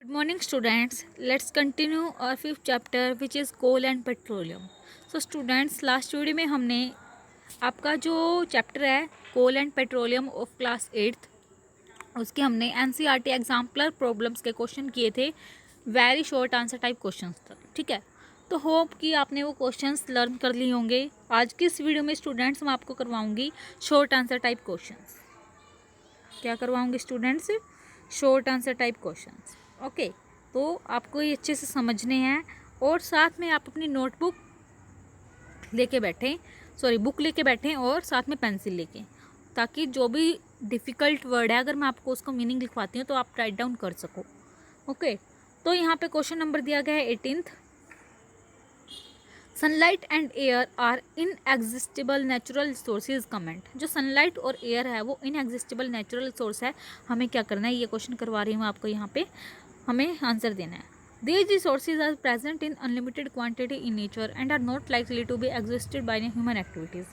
Morning students, let's continue our fifth chapter which is coal and petroleum. So students, last video में हमने आपका जो chapter है coal and petroleum of class 8th उसके हमने NCERT exemplar problems के question किए थे, very short answer type questions तक। ठीक है, तो होप कि आपने वो क्वेश्चंस लर्न कर लिए होंगे। आज की इस वीडियो में स्टूडेंट्स मैं आपको करवाऊंगी शॉर्ट आंसर टाइप क्वेश्चंस। क्या करवाऊंगी students? Short answer type questions. Okay, तो आपको ये अच्छे से समझने हैं और साथ में आप अपनी नोटबुक लेके बैठें, बुक लेके बैठें और साथ में पेंसिल लेके, ताकि जो भी डिफ़िकल्ट वर्ड है अगर मैं आपको उसका मीनिंग लिखवाती हूँ तो आप राइट डाउन कर सको। ओके, तो यहाँ पे क्वेश्चन नंबर दिया गया है 18th। Sunlight and air are inexhaustible natural resources comment. जो सनलाइट और एयर है वो इनएग्जिस्टेबल नेचुरल रिसोर्स है। हमें क्या करना है, ये क्वेश्चन करवा रही हूँ आपको, यहाँ पे हमें आंसर देना है। These resources are present in unlimited quantity in nature and are not likely to be exhausted by human activities।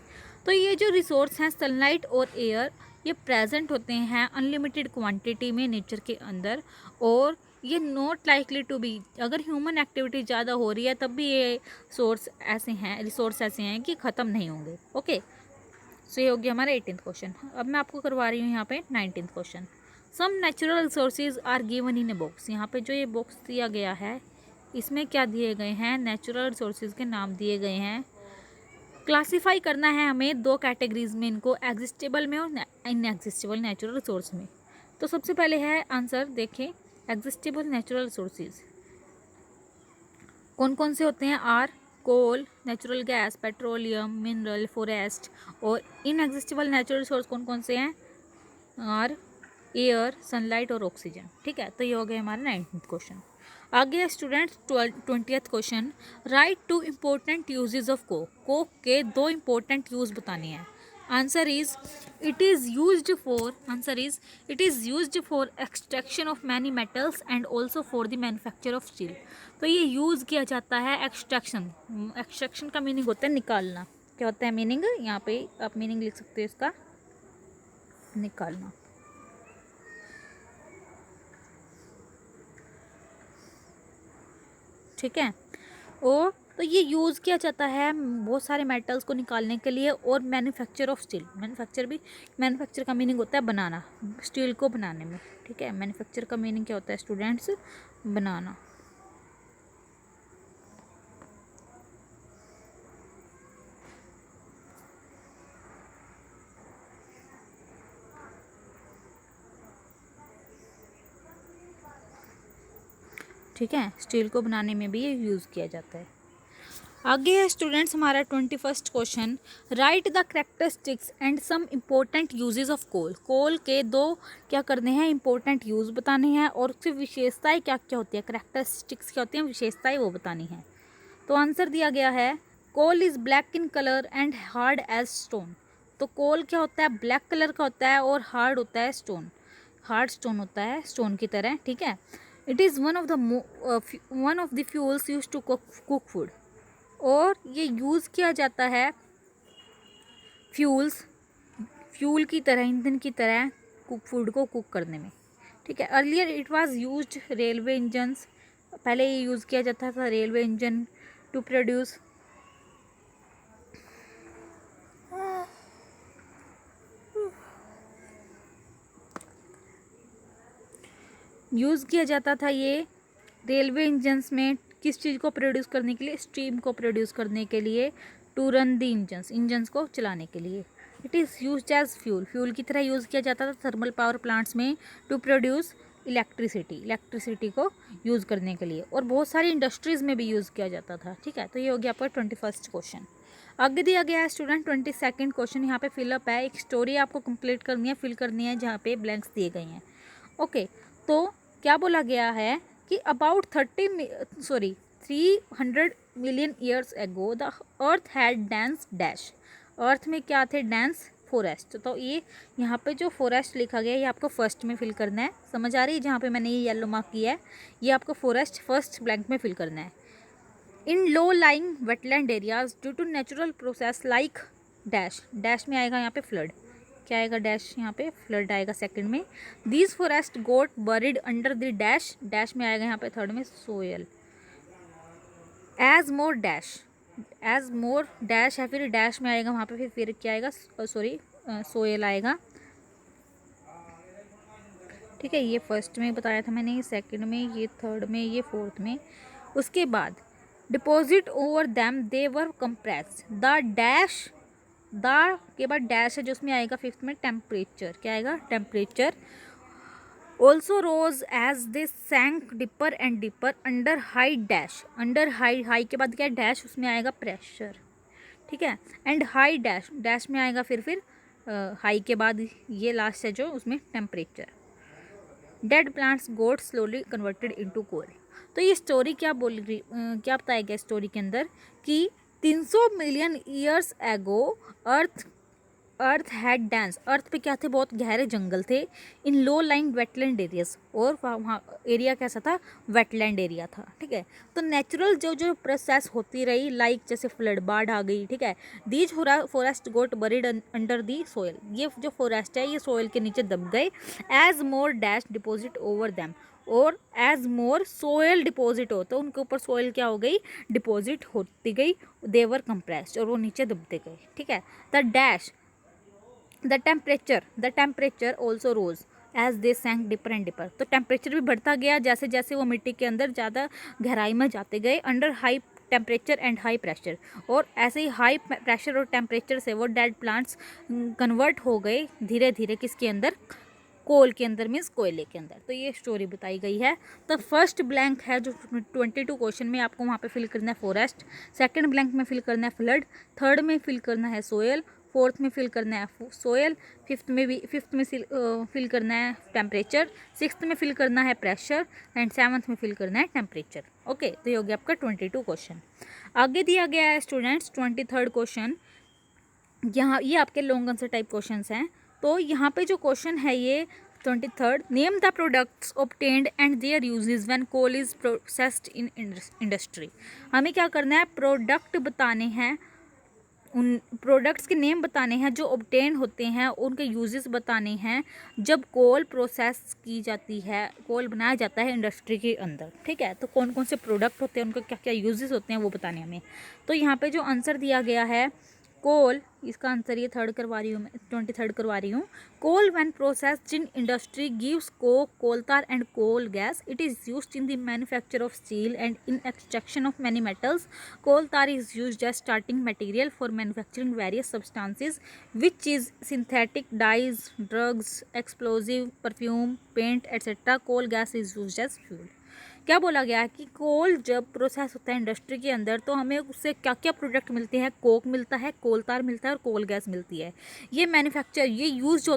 तो ये जो रिसोर्स हैं सनलाइट और एयर, ये प्रेजेंट होते हैं अनलिमिटेड क्वांटिटी में नेचर के अंदर, और ये नॉट लाइकली टू बी, अगर ह्यूमन एक्टिविटी ज़्यादा हो रही है तब भी ये रिसोर्स ऐसे हैं कि ख़त्म नहीं होंगे। ओके, सो ये हो गया हमारा 18th क्वेश्चन। अब मैं आपको करवा रही हूँ यहाँ पे 19th question. Some natural resources are given in a box. यहाँ पे जो ये बॉक्स दिया गया है इसमें क्या दिए गए हैं, नेचुरल रिसोर्सेज के नाम दिए गए हैं। क्लासीफाई करना है हमें दो कैटेगरीज में इनको, एग्जिस्टेबल में और इनएग्जिस्टेबल नेचुरल रिसोर्स में। तो सबसे पहले है आंसर, देखें एग्जिस्टेबल नेचुरल रिसोर्सेज कौन कौन से होते हैं। Are coal, natural gas, petroleum, mineral, forest. और इनएग्जिस्टेबल नेचुरल रिसोर्स कौन कौन से हैं? आर एयर, सनलाइट और ऑक्सीजन। ठीक है, तो ये हो गया हमारा 19th क्वेश्चन। आगे students 20th question. Write to important usages of coke के दो इम्पोर्टेंट यूज बताने हैं। Answer is it is used for extraction of many metals and also for the manufacture of steel. तो ये यूज़ किया जाता है एक्सट्रैक्शन का मीनिंग होता है निकालना। क्या होता है मीनिंग? यहाँ पे आप मीनिंग लिख सकते हो इसका, निकालना। ठीक है, और तो ये यूज़ किया जाता है बहुत सारे मेटल्स को निकालने के लिए, और मैन्युफैक्चर ऑफ स्टील। मैन्युफैक्चर का मीनिंग होता है बनाना, स्टील को बनाने में। ठीक है, मैन्युफैक्चर का मीनिंग क्या होता है स्टूडेंट्स? बनाना। ठीक है, स्टील को बनाने में भी ये यूज़ किया जाता है। आगे है स्टूडेंट्स हमारा 21st question. Write the characteristics and some important uses of coal. Coal के दो क्या करने हैं, इंपॉर्टेंट यूज़ बताने हैं, और उसकी विशेषताएं क्या क्या होती है, कैरेक्टरिस्टिक्स क्या होती हैं, विशेषताएं वो बतानी है। तो आंसर दिया गया है coal is black in colour and hard as stone. तो कोल क्या होता है, ब्लैक कलर का होता है और हार्ड होता है हार्ड स्टोन होता है, स्टोन की तरह। ठीक है, it is one of the fuels use to cook food. और ये यूज़ किया जाता है फ्यूल की तरह, ईंधन की तरह फूड को कुक करने में। ठीक है, earlier it was used railway engines. पहले ये यूज़ किया जाता था railway engine to produce use किया जाता था ये रेलवे इंजन्स में किस चीज़ को प्रोड्यूस करने के लिए, स्टीम को प्रोड्यूस करने के लिए, टू रन द इंजन्स को चलाने के लिए। It is used as fuel की तरह यूज़ किया जाता था थर्मल पावर प्लांट्स में, टू प्रोड्यूस इलेक्ट्रिसिटी को यूज़ करने के लिए, और बहुत सारी इंडस्ट्रीज़ में भी यूज़ किया जाता था। ठीक है, तो ये हो गया आपका 21st क्वेश्चन। आगे दिया गया है स्टूडेंट 22nd क्वेश्चन। यहाँ पे फिलअप है, एक स्टोरी आपको कंप्लीट करनी है, फिल करनी है जहाँ पे ब्लैंक्स दिए गए हैं। ओके, तो क्या बोला गया है कि about 300 million years ago the earth had dense dash. Earth में क्या थे, डेंस फॉरेस्ट। तो ये यहाँ पे जो फॉरेस्ट लिखा गया है ये आपको फर्स्ट में फिल करना है। समझ आ रही है? जहाँ पे मैंने ये येलो मार्क किया है ये आपको फॉरेस्ट फर्स्ट ब्लैंक में फिल करना है। In low lying wetland areas due to natural process like dash में आएगा यहाँ पे फ्लड। क्या आएगा डैश, यहाँ पे फ्लड आएगा सेकंड में। These forest got buried under the dash, dash में आएगा यहाँ पे थर्ड में soil. As more dash, as more dash है, फिर डैश में आएगा वहाँ पे फिर क्या आएगा, सॉरी सोयल आएगा। ठीक है, ये फर्स्ट में बताया था मैंने, ये सेकंड में, ये थर्ड में, ये फोर्थ में। उसके बाद deposit over them they were compressed, the dash, the के बाद डैश है जो उसमें आएगा फिफ्थ में टेम्परेचर, क्या आएगा temperature. Also rose as they sank deeper and deeper under high dash, under high, high के बाद क्या डैश उसमें आएगा प्रेशर। ठीक है, एंड हाई डैश, डैश में आएगा फिर हाई के बाद ये लास्ट है जो उसमें टेम्परेचर। डेड प्लांट्स गोट स्लोली कन्वर्टेड इनटू कोल। तो ये स्टोरी क्या बोल रही, क्या बताया गया स्टोरी के अंदर कि 300 मिलियन ईयर्स एगो अर्थ हैड डेंस, अर्थ पे क्या थे, बहुत गहरे जंगल थे। इन लो लाइंग वेटलैंड एरियाज, और वहाँ एरिया कैसा था, वेटलैंड एरिया था। ठीक है, तो नेचुरल जो जो प्रोसेस होती रही, लाइक जैसे फ्लड, बाढ़ आ गई। ठीक है, these forest got buried under the soil, ये जो फॉरेस्ट है ये सोयल के नीचे दब गए। As more dash deposit over them, और एज मोर सोयल डिपॉजिट हो, तो उनके ऊपर सोयल क्या हो गई, डिपॉजिट होती गई। देवर कंप्रेस्ड, और वो नीचे दबते गए। ठीक है, the dash, the temperature also rose as they sank deeper and deeper, तो टेम्परेचर भी बढ़ता गया जैसे जैसे वो मिट्टी के अंदर ज़्यादा गहराई में जाते गए। Under high temperature and high pressure, और ऐसे ही हाई प्रेशर और टेम्परेचर से वो डेड प्लांट्स कन्वर्ट हो गए धीरे धीरे किसके अंदर, कोल के अंदर, मीन्स कोयले के अंदर। तो ये स्टोरी बताई गई है। तो फर्स्ट ब्लैंक है जो 22 क्वेश्चन में आपको वहाँ पे फिल करना है फॉरेस्ट, सेकंड ब्लैंक में फिल करना है फ्लड, थर्ड में फिल करना है सोयल, फोर्थ में फिल करना है सोयल, फिफ्थ में फिल करना है टेम्परेचर, सिक्स्थ में फिल करना है प्रेशर, एंड सेवन्थ में फिल करना है टेम्परेचर। ओके, तो ये हो गया आपका 22 क्वेश्चन। आगे दिया गया है स्टूडेंट्स 23rd क्वेश्चन। यहाँ ये आपके लॉन्ग आंसर टाइप क्वेश्चन हैं। तो यहाँ पे जो क्वेश्चन है ये 23rd, name the products obtained and their uses when coal is processed in industry. हमें क्या करना है, प्रोडक्ट बताने हैं, उन प्रोडक्ट्स के नेम बताने हैं जो ऑब्टेन होते हैं, उनके यूजेस बताने हैं जब कोल प्रोसेस की जाती है, कोल बनाया जाता है इंडस्ट्री के अंदर। ठीक है, तो कौन कौन से प्रोडक्ट होते हैं, उनके क्या क्या यूजेस होते हैं वो बताने हमें। तो यहाँ पे जो आंसर दिया गया है कोल, इसका आंसर ये 23rd करवा रही हूँ। Coal when processed in industry gives coke, coal tar and coal gas. It is used in the manufacture of steel and in extraction of many metals. Coal tar is used as starting material for manufacturing various substances which is synthetic dyes, drugs, explosive, perfume, paint etcetera. Coal gas is used as fuel. क्या बोला गया है कि कोल जब process होता है industry के अंदर तो हमें उससे क्या क्या प्रोडक्ट मिलते हैं, कोक मिलता है, कोल तार मिलता है और कोल गैस मिलती है। ये मैन्युफैक्चर, ये यूज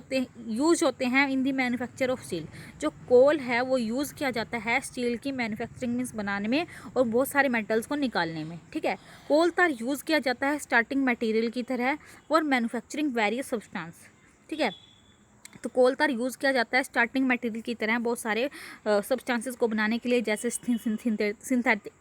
होते हैं इन दी मैन्युफैक्चर ऑफ स्टील। जो कोल है वो यूज़ किया जाता है स्टील की मैन्युफैक्चरिंग मीन्स बनाने में और बहुत सारे मेटल्स को निकालने में। ठीक है, कोल तार यूज़ किया जाता है स्टार्टिंग मटेरियल की तरह फॉर मैन्युफैक्चरिंग वेरियस सब्सटेंस। ठीक है, तो कोल तार यूज़ किया जाता है स्टार्टिंग मटेरियल की तरह बहुत सारे सब्सटेंसेस को बनाने के लिए, जैसे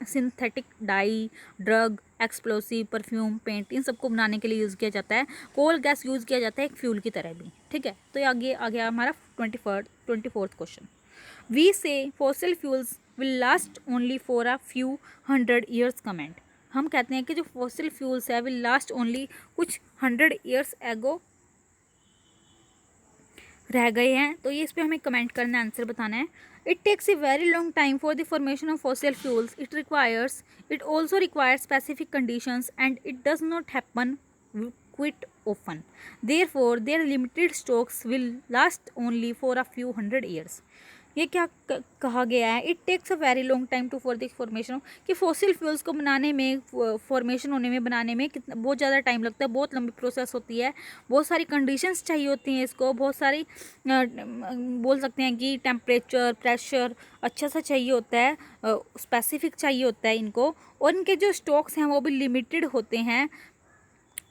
synthetic dye, drug, explosive, perfume, paint, इन सबको बनाने के लिए यूज़ किया जाता है। कोल गैस यूज़ किया जाता है एक फ्यूल की तरह भी। ठीक है, तो आगे आ गया हमारा 24th क्वेश्चन। वी से fossil fuels will last only for a few 100 years comment. हम कहते हैं कि जो फॉसिल फ्यूल्स है विल लास्ट ओनली कुछ 100 ईयर्स एगो रह गए हैं। तो ये इस पर हमें कमेंट करना है, आंसर बताना है। It takes a very long time for the formation of fossil fuels. It also requires specific conditions and it does not happen quite often. Therefore, their limited stocks will last only for a few 100 years. ये क्या कहा गया है, it takes a very long time to for the formation, कि fossil fuels को बनाने में, formation होने में, बनाने में कितना बहुत ज़्यादा टाइम लगता है, बहुत लंबी प्रोसेस होती है, बहुत सारी कंडीशंस चाहिए होती हैं इसको, बहुत सारी बोल सकते हैं कि टेम्परेचर, प्रेशर अच्छा सा चाहिए होता है, स्पेसिफिक चाहिए होता है इनको, और इनके जो स्टॉक्स हैं वो भी लिमिटेड होते हैं,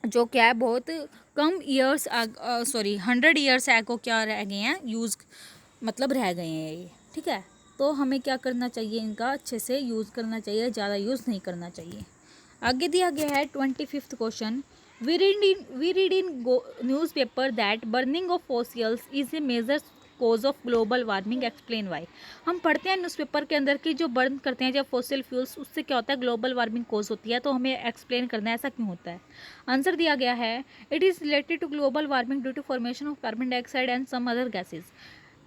जो क्या है बहुत कम ईयर्स 100 ईयर्स एगो क्या रह गए हैं, यूज़ मतलब रह गए हैं ये। ठीक है, तो हमें क्या करना चाहिए, इनका अच्छे से यूज़ करना चाहिए, ज़्यादा यूज़ नहीं करना चाहिए। आगे दिया गया है 25th question. We read in newspaper that burning of fossils is a major cause of global warming. Explain why. हम पढ़ते हैं न्यूज़पेपर के अंदर कि जो बर्न करते हैं जब फॉसिल फ्यूल्स, उससे क्या होता है, ग्लोबल वार्मिंग कोज होती है। तो हमें एक्सप्लेन करना है ऐसा क्यों होता है। आंसर दिया गया है, it is related to global warming due to formation of carbon dioxide and some other gases.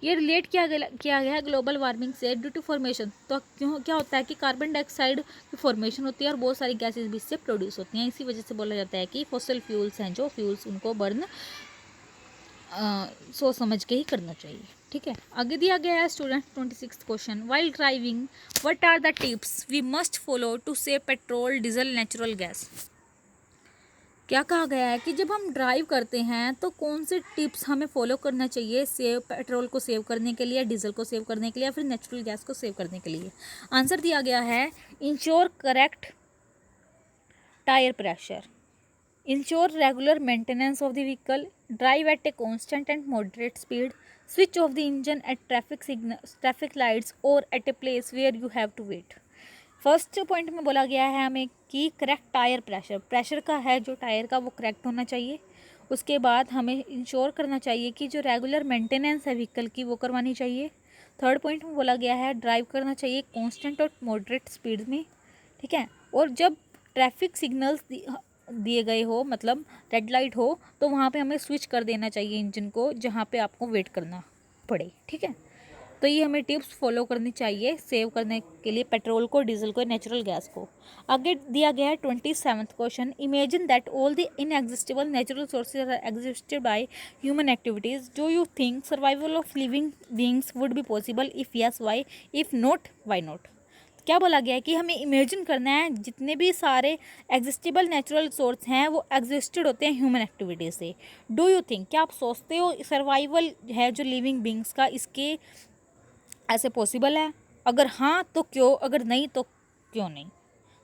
ये रिलेट किया गया है ग्लोबल वार्मिंग से ड्यू टू फॉर्मेशन। तो क्यों क्या होता है कि कार्बन डाइऑक्साइड की फॉर्मेशन होती है और बहुत सारी गैसेज भी इससे प्रोड्यूस होती हैं। इसी वजह से बोला जाता है कि फॉसिल फ्यूल्स हैं जो फ्यूल्स, उनको बर्न सोच समझ के ही करना चाहिए। ठीक है, आगे दिया गया है student 26 question, while driving what are the tips we must follow to save petrol diesel natural gas. क्या कहा गया है कि जब हम ड्राइव करते हैं तो कौन से टिप्स हमें फॉलो करना चाहिए सेव पेट्रोल को सेव करने के लिए, डीजल को सेव करने के लिए, या फिर नेचुरल गैस को सेव करने के लिए। आंसर दिया गया है, ensure correct tyre pressure, ensure regular maintenance of the vehicle, drive at a constant and moderate speed, switch off the engine at traffic lights और at a place where you have to wait. First point में बोला गया है हमें कि correct tyre pressure, pressure का है जो टायर का वो करेक्ट होना चाहिए। उसके बाद हमें इंश्योर करना चाहिए कि जो रेगुलर मेंटेनेंस है व्हीकल की वो करवानी चाहिए। थर्ड पॉइंट में बोला गया है ड्राइव करना चाहिए कांस्टेंट और मॉडरेट स्पीड में। ठीक है, और जब ट्रैफिक सिग्नल्स दिए गए हो, मतलब रेड लाइट हो, तो वहाँ पे हमें स्विच कर देना चाहिए इंजन को जहाँ पे आपको वेट करना पड़े। ठीक है, तो ये हमें टिप्स फॉलो करनी चाहिए सेव करने के लिए पेट्रोल को, डीजल को, नेचुरल गैस को। आगे दिया गया है 27th question, imagine that all the inexhaustible natural sources are exhausted by human activities, do you think survival of living beings would be possible, if yes why, if not why not. क्या बोला गया है कि हमें imagine करना है जितने भी सारे एग्जिस्टेबल नेचुरल सोर्स हैं वो एग्जिस्टेड होते हैं ह्यूमन एक्टिविटी से। डू यू थिंक, क्या आप सोचते हो सर्वाइवल है जो लिविंग बींग्स का, इसके ऐसे पॉसिबल है? अगर हाँ तो क्यों, अगर नहीं तो क्यों नहीं।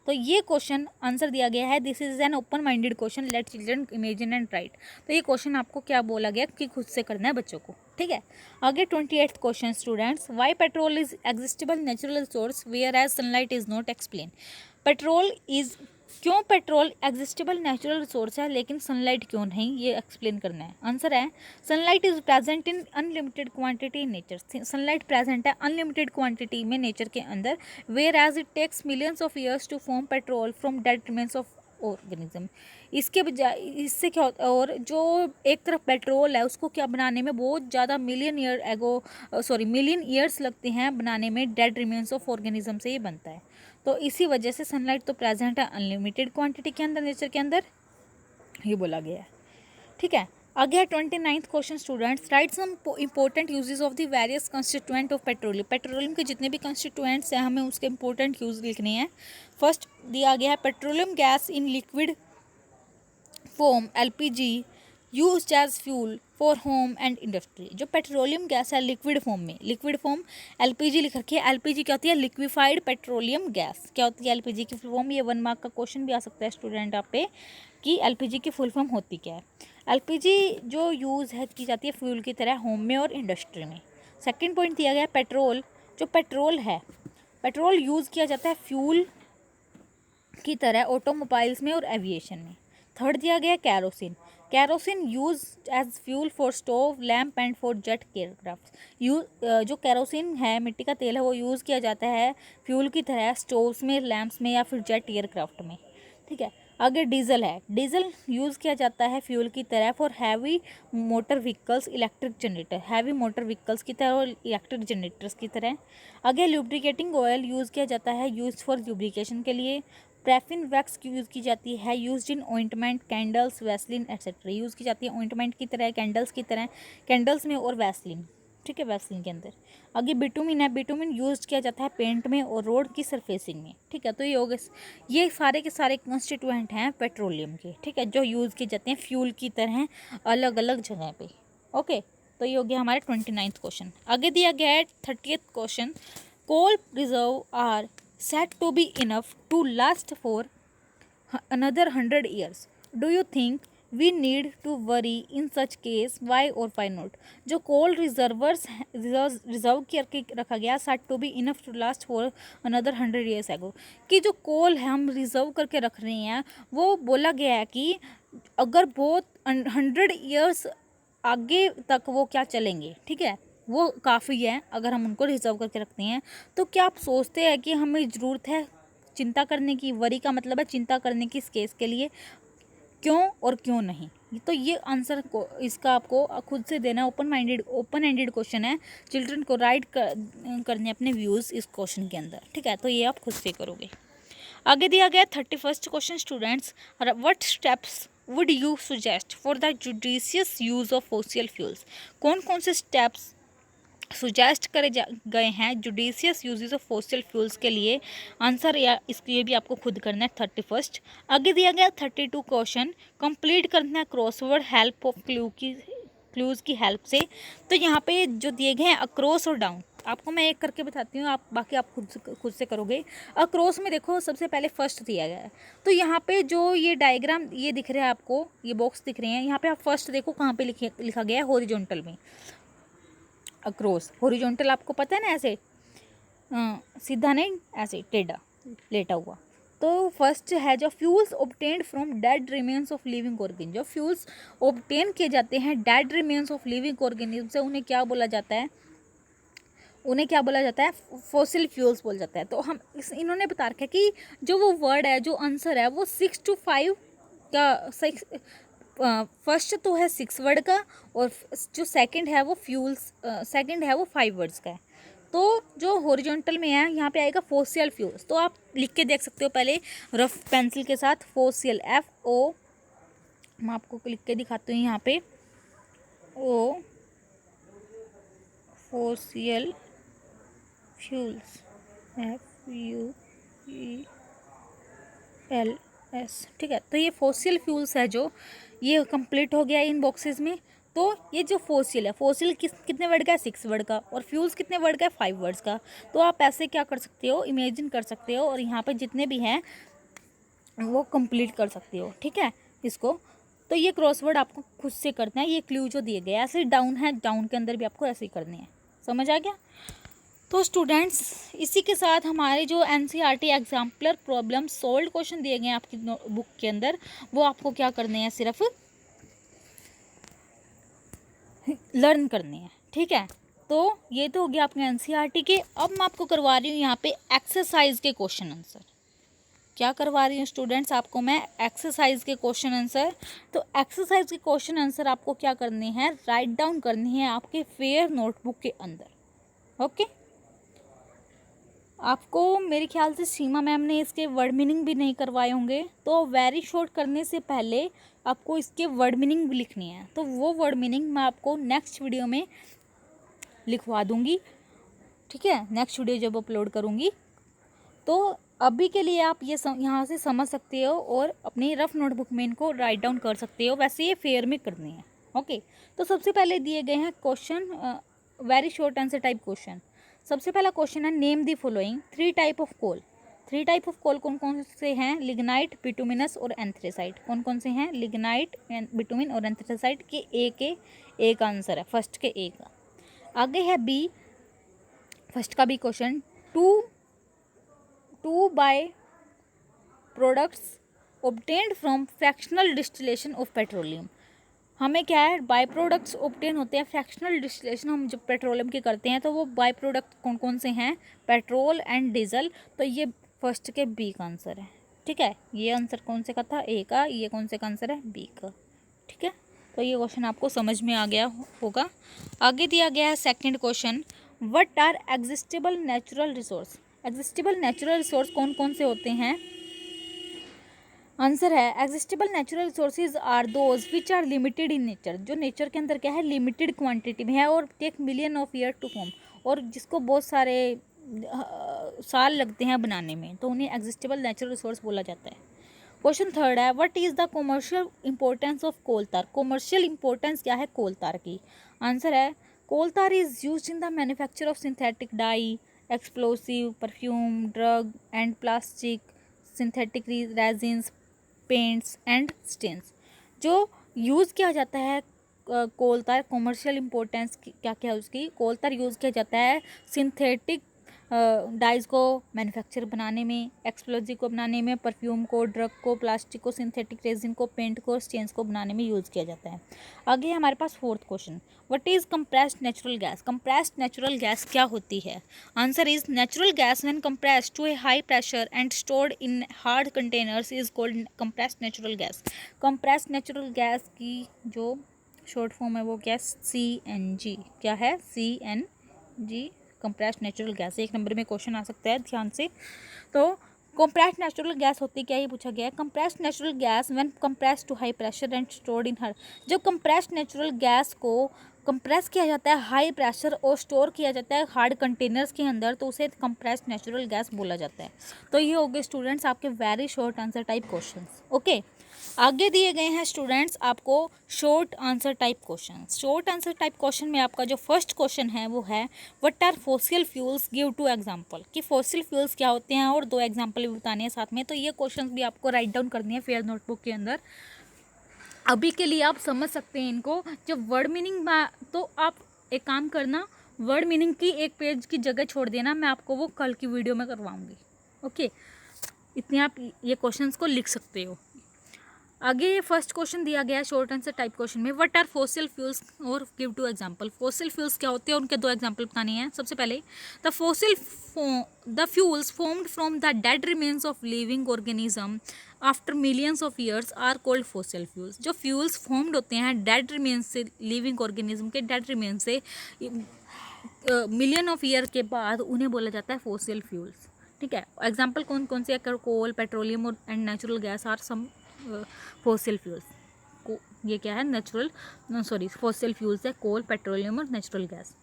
तो ये क्वेश्चन आंसर दिया गया है, this is an open minded question, late children imagine and right. तो ये क्वेश्चन आपको क्या बोला गया कि खुद से करना है बच्चों को। ठीक है, आगे 28th question students, why petrol is exhaustible natural source whereas sunlight is not, explain. Petrol is, क्यों पेट्रोल एग्जिस्टेबल नेचुरल सोर्स है लेकिन सनलाइट क्यों नहीं, ये एक्सप्लेन करना है। आंसर है, sunlight is present in unlimited quantity in nature. Sunlight present है अनलिमिटेड क्वांटिटी में नेचर के अंदर, whereas it takes millions of years to form petrol from dead remains of organism. इसके बजाय, इससे क्या होता है, और जो एक तरफ पेट्रोल है उसको क्या बनाने में बहुत ज़्यादा मिलियन ईयर्स लगते हैं बनाने में, डेड रिमेन्स ऑफ ऑर्गेनिज्म से ये बनता है। तो इसी वजह से सनलाइट तो प्रेजेंट है अनलिमिटेड क्वांटिटी के अंदर, नेचर के अंदर, ये बोला गया है। ठीक है, आगे है 29th question students, write some important usages of the various constituent of petroleum. Petroleum के जितने भी कंस्टिट्यूएंट्स हैं हमें उसके इंपॉर्टेंट यूज लिखने हैं। फर्स्ट दिया गया है, petroleum gas in liquid form LPG used as fuel for home and industry. जो पेट्रोलियम गैस है लिक्विड फॉर्म में, लिक्विड फॉर्म एलपीजी लिख रखी है। एलपीजी क्या होती है, लिक्विफाइड पेट्रोलियम गैस। क्या होती है एलपीजी की फुल फॉर्म, ये 1 मार्क का क्वेश्चन भी आ सकता है स्टूडेंट आप पे कि एलपीजी की फुल फॉर्म होती क्या है। एलपीजी जो यूज़ है की जाती है फ्यूल की तरह होम में और इंडस्ट्री में। सेकेंड पॉइंट दिया गया है, पेट्रोल, जो पेट्रोल है, पेट्रोल यूज़ किया जाता है फ्यूल की तरह ऑटोमोबाइल्स में और एविएशन में। थर्ड दिया गया kerosene, kerosene use as fuel for stove, lamp and for jet aircraft. जो कैरोसिन है, मिट्टी का तेल है, वो यूज़ किया जाता है फ्यूल की तरह स्टोव्स में, लैम्प्स में या फिर जेट एयरक्राफ्ट में। ठीक है, आगे डीजल है, डीजल यूज़ किया जाता है फ्यूल की तरह for heavy motor vehicles, electric generator, heavy motor vehicles की तरह और इलेक्ट्रिक जनरेटर्स की तरह। आगे लुब्रिकेटिंग ऑयल यूज़ किया जाता है, यूज फॉर लुब्रिकेशन के लिए। पैराफिन वैक्स की यूज़ की जाती है, used in ointment, candles, Vaseline etcetera. Use की जाती है ऑइंटमेंट की तरह, कैंडल्स की तरह, कैंडल्स में और वैसलिन। ठीक है, वैसलिन के अंदर। आगे बिटुमिन है, बिटुमिन यूज किया जाता है पेंट में और रोड की सरफेसिंग में। ठीक है, तो ये हो गए, ये सारे के सारे कॉन्स्टिट्यूएंट हैं पेट्रोलियम के। ठीक है, जो यूज़ किए जाते हैं फ्यूल की तरह अलग अलग जगह पे। ओके, तो ये हो गया हमारे 29th क्वेश्चन। आगे दिया गया है 30th question, coal reserve are said to be enough to last for another 100 years. Do you think we need to worry in such case, why और वाई नॉट। जो कोल रिजर्व करके रखा गया said to be enough to last for another 100 years ago, कि जो कोल है हम reserve करके रख रहे हैं वो बोला गया है कि अगर बहुत 100 ईयर्स आगे तक वो क्या चलेंगे, ठीक है, वो काफ़ी है अगर हम उनको रिजर्व करके रखते हैं। तो क्या आप सोचते हैं कि हमें ज़रूरत है चिंता करने की? वरी का मतलब है चिंता करने की इस केस के लिए, क्यों और क्यों नहीं? तो ये आंसर को इसका आपको खुद से देना है। ओपन एंडेड क्वेश्चन है, चिल्ड्रन को राइट करने अपने व्यूज़ इस क्वेश्चन के अंदर, ठीक है, तो ये आप खुद से करोगे। आगे दिया गया 31st question, students what steps would you suggest for the judicious use of fossil fuels. कौन कौन से स्टेप्स सुजेस्ट करे गए हैं judicious uses of fossil fuels के लिए? आंसर या इसके लिए भी आपको खुद करना है 31st। आगे दिया गया 32 क्वेश्चन, कंप्लीट करना है क्रॉसवर्ड हेल्प ऑफ क्लूज की हेल्प से। तो यहाँ पे जो दिए गए हैं अक्रॉस और डाउन, आपको मैं एक करके बताती हूँ, आप बाकी आप खुद से करोगे। अक्रॉस में देखो सबसे पहले फर्स्ट दिया गया है, तो यहाँ पे जो ये डायग्राम ये दिख रहा है आपको, ये बॉक्स दिख रहे हैं, यहाँ पे आप फर्स्ट देखो कहाँ पे लिखा गया है, हॉरिजॉन्टल में अक्रॉस। हॉरिजॉन्टल आपको पता है ना, ऐसे सीधा नहीं, ऐसे टेढ़ा लेटा हुआ। तो फर्स्ट है जो fuels obtained from dead remains of living organism. जो फ्यूल्स ऑब्टेन किए जाते हैं dead remains of living organism से, उन्हें क्या बोला जाता है? उन्हें क्या बोला जाता है? फॉसिल फ्यूल्स बोला जाता है। तो हम इन्होंने बता रखा है कि जो वो वर्ड है, जो आंसर है वो 6 to 5 का, 6 फर्स्ट तो है 6 वर्ड का, और जो सेकंड है वो फ्यूल्स, सेकंड है वो 5 वर्ड्स का है। तो जो हॉरिजॉन्टल में है यहाँ पे आएगा फॉसिल फ्यूल्स। तो आप लिख के देख सकते हो पहले रफ पेंसिल के साथ, फॉसिल FO, मैं आपको लिख के दिखाती हूँ यहाँ पे, ओ फॉसिल फ्यूल्स FUELS, ठीक है। तो ये फॉसिल फ्यूल्स है जो ये कंप्लीट हो गया इन बॉक्सेस में। तो ये जो फॉसिल है, फॉसिल कितने वर्ड का है? 6 वर्ड का। और फ्यूल्स कितने वर्ड का है? 5 वर्ड्स का। तो आप ऐसे क्या कर सकते हो, इमेजिन कर सकते हो, और यहाँ पे जितने भी हैं वो कंप्लीट कर सकते हो, ठीक है इसको। तो ये क्रॉसवर्ड आपको खुद से करना है, ये क्लू जो दिए गए ऐसे डाउन है, डाउन के अंदर भी आपको ऐसे ही करने हैं। समझ आ गया? तो स्टूडेंट्स इसी के साथ हमारे जो NCERT exemplar problem solve question दिए गए हैं आपकी बुक के अंदर, वो आपको क्या करने हैं? सिर्फ लर्न करने हैं, ठीक है। तो ये तो हो गया आपके NCERT के। अब मैं आपको करवा रही हूँ यहाँ पे एक्सरसाइज के क्वेश्चन आंसर। क्या करवा रही हूँ स्टूडेंट्स? आपको मैं एक्सरसाइज के क्वेश्चन आंसर। तो एक्सरसाइज के क्वेश्चन आंसर आपको क्या करने हैं? राइट डाउन करने हैं आपके फेयर नोटबुक के अंदर। ओके, आपको मेरे ख्याल से सीमा मैम ने इसके वर्ड मीनिंग भी नहीं करवाए होंगे, तो वेरी शॉर्ट करने से पहले आपको इसके वर्ड मीनिंग भी लिखनी है। तो वो वर्ड मीनिंग मैं आपको नेक्स्ट वीडियो में लिखवा दूंगी, ठीक है, नेक्स्ट वीडियो जब अपलोड करूंगी। तो अभी के लिए आप ये यहाँ से समझ सकते हो और अपनी रफ नोटबुक में इनको राइट डाउन कर सकते हो। वैसे ये फेयर में करनी है। ओके, तो सबसे पहले दिए गए हैं question, very short answer type question. सबसे पहला क्वेश्चन है name the following 3 type of coal. 3 type of coal कौन कौन से हैं? लिग्नाइट, बिटुमिनस और एंथ्रेसाइट। कौन कौन से हैं? लिग्नाइट, बिटुमिन और एंथ्रेसाइट के एक आंसर है, फर्स्ट के ए का। आगे है बी, फर्स्ट का भी question, two by products obtained from fractional distillation of petroleum. हमें क्या है? बाय प्रोडक्ट्स ऑब्टेन होते हैं, फ्रैक्शनल डिस्टिलेशन हम जब पेट्रोलियम की करते हैं तो वो बाय प्रोडक्ट कौन कौन से हैं? Petrol and diesel. तो ये फर्स्ट के बी का आंसर है, ठीक है। ये आंसर कौन से का था? ए का। ये कौन से का आंसर है? बी का, ठीक है। तो ये क्वेश्चन आपको समझ में आ गया होगा। आगे दिया गया है second question, what are exhaustible natural resource. Exhaustible natural resource कौन कौन से होते हैं? आंसर है exhaustible natural resources are those which are limited in nature. जो नेचर के अंदर क्या है? लिमिटेड क्वांटिटी में है और take million of year to form, और जिसको बहुत सारे साल लगते हैं बनाने में, तो उन्हें एग्जिस्टेबल नेचुरल रिसोर्स बोला जाता है। क्वेश्चन थर्ड है, what is the commercial importance of coal tar. Commercial importance क्या है कोलतार की? आंसर है coal tar is use in the manufacture of synthetic dye, explosive, perfume, drug and plastic, synthetic resins, paints and stains. जो use किया जाता है कोल तार, commercial importance क्या क्या है उसकी, कोल तार यूज़ किया जाता है सिंथेटिक डाइज को मैन्युफैक्चर बनाने में, एक्सप्लोजिव को बनाने में, परफ्यूम को, ड्रग को, प्लास्टिक को, सिंथेटिक रेजिन को, पेंट को, स्टेन्स को बनाने में यूज़ किया जाता है। आगे हमारे पास fourth question, what is compressed natural gas. Compressed natural gas क्या होती है? Answer is natural gas when compressed to a high pressure and stored in hard containers is called compressed natural gas. Compressed natural gas की जो short form है वो क्या, CNG। क्या है? CNG, compressed natural gas. एक नंबर में question आ सकता है, ध्यान से। तो कंप्रेस्ड नेचुरल गैस होती क्या, ये पूछा गया है। Compressed natural gas when compressed to high pressure and stored in hard, जब कंप्रेस्ड नेचुरल गैस को कंप्रेस किया जाता है हाई प्रेशर और स्टोर किया जाता है हार्ड कंटेनर्स के अंदर, तो उसे कंप्रेस्ड नेचुरल गैस बोला जाता है। तो ये हो गए स्टूडेंट्स आपके very short answer type questions. Okay, आगे दिए गए हैं स्टूडेंट्स आपको short answer type question. Short answer type question में आपका जो फर्स्ट क्वेश्चन है वो है what are fossil fuels, give two example. कि फॉसिल फ्यूल्स क्या होते हैं और 2 एग्जांपल भी बताने हैं साथ में। तो ये क्वेश्चंस भी आपको राइट डाउन करनी है फेयर नोटबुक के अंदर। अभी के लिए आप समझ सकते हैं इनको। जब वर्ड मीनिंग, तो आप एक काम करना, वर्ड मीनिंग की एक पेज की जगह छोड़ देना, मैं आपको वो कल की वीडियो में करवाऊंगी। ओके, इतने आप ये क्वेश्चंस को लिख सकते हो। आगे फर्स्ट क्वेश्चन दिया गया है शॉर्ट आंसर टाइप क्वेश्चन में, व्हाट आर फॉसिल फ्यूल्स और give two example. Fossil fuels क्या होते हैं, उनके 2 एग्जांपल बताने हैं। सबसे पहले the fuels formed from the dead remains of living organism after millions of years are called fossil fuels. जो फ्यूल्स फॉर्म्ड होते हैं डेड रिमेन्स से, लिविंग ऑर्गेनिज्म के डेड रिमेन्स से मिलियन ऑफ ईयर के बाद, उन्हें बोला जाता है फॉसिल फ्यूल्स। ठीक है, एग्जाम्पल कौन कौन से है? कोल, पेट्रोलियम और and natural gas are some fossil fuels. को ये क्या है? फॉसिल फ्यूल्स है कोल, पेट्रोलियम और नेचुरल गैस।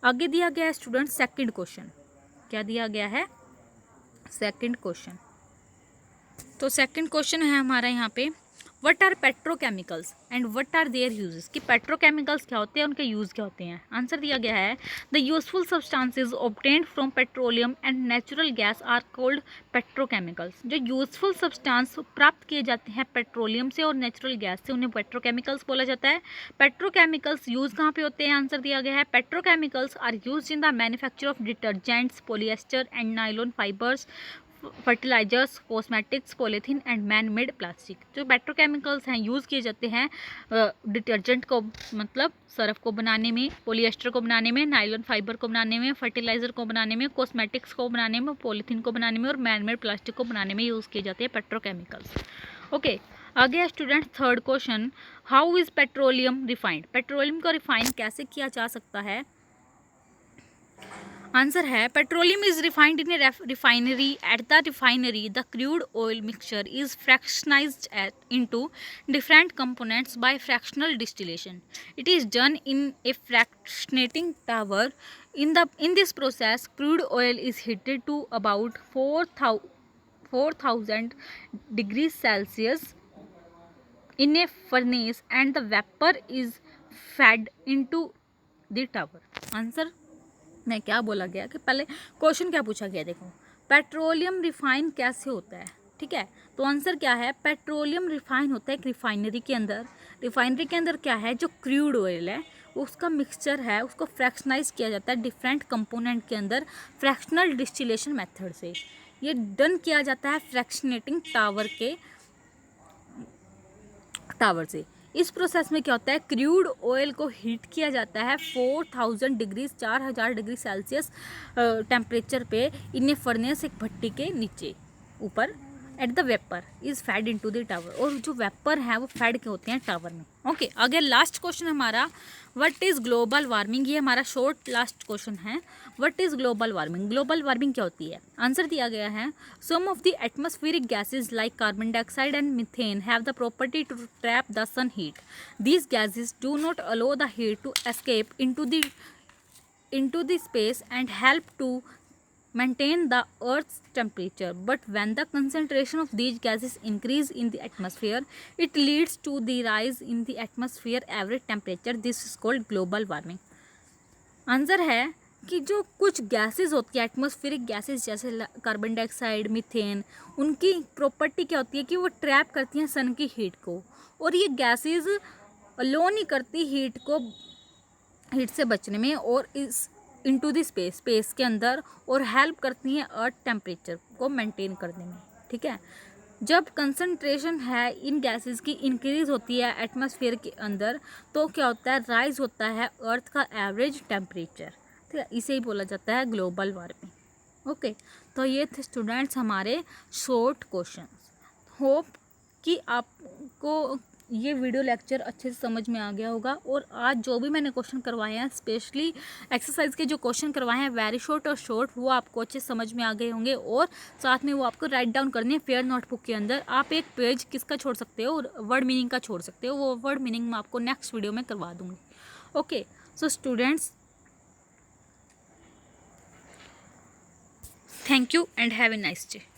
आगे दिया गया है स्टूडेंट सेकंड क्वेश्चन। क्या दिया गया है? Second question. तो सेकंड क्वेश्चन है हमारा यहाँ पे, what are petrochemicals and what are their uses. कि पेट्रोकेमिकल्स क्या होते हैं, उनके यूज़ क्या होते हैं। आंसर दिया गया है the useful substances obtained from petroleum and natural gas are called petrochemicals. जो यूजफुल सब्सटेंस प्राप्त किए जाते हैं पेट्रोलियम से और नेचुरल गैस से, उन्हें पेट्रोकेमिकल्स बोला जाता है। पेट्रोकेमिकल्स यूज़ कहाँ पे होते हैं? आंसर दिया गया है petrochemicals are use in the manufacture of detergents, polyester and nylon fibres, fertilisers, cosmetics, polythene and man made plastic. जो पेट्रोकेमिकल्स हैं यूज़ किए जाते हैं डिटर्जेंट को, मतलब सर्फ को बनाने में, पॉलिएस्टर को बनाने में, नायलॉन फाइबर को बनाने में, फर्टिलाइजर को बनाने में, कॉस्मेटिक्स को बनाने में, पॉलीथीन को बनाने में और मैन मेड प्लास्टिक को बनाने में यूज़ किए जाते हैं पेट्रोकेमिकल्स। ओके, आगे है student third question, how is petroleum refined. Petroleum को रिफाइन कैसे किया जा सकता है? आंसर है petroleum is refined in a refinery. At the refinery the crude oil mixture is fractionised into different components by fractional distillation. It is done in a fractionating tower. In this process crude oil is heated to about 4000 degrees Celsius in a furnace and the vapor is fed into the tower। Answer मैं क्या बोला गया कि पहले question क्या पूछा गया, देखो पेट्रोलियम रिफाइन कैसे होता है। ठीक है, तो आंसर क्या है? पेट्रोलियम रिफाइन होता है एक रिफाइनरी के अंदर। रिफाइनरी के अंदर क्या है? जो क्रूड ऑयल है उसका मिक्सचर है, उसको फ्रैक्शनाइज किया जाता है डिफरेंट कंपोनेंट के अंदर फ्रैक्शनल डिस्टिलेशन मेथड से। ये डन किया जाता है फ्रैक्शनेटिंग टावर से। इस प्रोसेस में क्या होता है? क्रूड ऑयल को हीट किया जाता है 4000 डिग्री 4000 डिग्री सेल्सियस टेम्परेचर पे इन ए फर्नेस, एक भट्टी के नीचे ऊपर। At the vapour is fed into the tower, और जो वेपर है वो फेड के होते हैं टावर में। ओके, आगे लास्ट क्वेश्चन हमारा, व्हाट इज ग्लोबल वार्मिंग। ये हमारा शॉर्ट लास्ट क्वेश्चन है, what is global warming. Global warming क्या होती है? आंसर दिया गया है some of the atmospheric gases like carbon dioxide and methane have the property to trap the sun heat. These gases do not allow the heat to escape into the space and help to maintain the earth's temperature, but when the concentration of these gases increase in the atmosphere, it leads to the rise in the atmosphere average temperature. This is called global warming। Answer है कि जो कुछ gases होती है atmospheric gases जैसे carbon dioxide, methane, उनकी property क्या होती है कि वो ट्रैप करती हैं सन की हीट को, और ये गैसेस अलो नहीं करती हीट से बचने में और इस इनटू द स्पेस के अंदर, और हेल्प करती हैं अर्थ टेम्परेचर को मेंटेन करने में। ठीक है, जब कंसंट्रेशन है इन गैसेस की इंक्रीज होती है एटमॉस्फेयर के अंदर, तो क्या होता है, राइज होता है अर्थ का एवरेज टेम्परेचर। ठीक है, इसे ही बोला जाता है ग्लोबल वार्मिंग। ओके, तो ये थे स्टूडेंट्स हमारे शॉर्ट क्वेश्चंस। होप कि आपको ये वीडियो लेक्चर अच्छे से समझ में आ गया होगा, और आज जो भी मैंने क्वेश्चन करवाए हैं, स्पेशली एक्सरसाइज के जो क्वेश्चन करवाए हैं वेरी शॉर्ट और शॉर्ट, वो आपको अच्छे से समझ में आ गए होंगे, और साथ में वो आपको राइट डाउन करने हैं फेयर नोटबुक के अंदर। आप एक पेज किसका छोड़ सकते हो, वर्ड मीनिंग का छोड़ सकते हो, वो वर्ड मीनिंग मैं आपको नेक्स्ट वीडियो में करवा दूँगी। Okay, so students, thank you and have a nice day.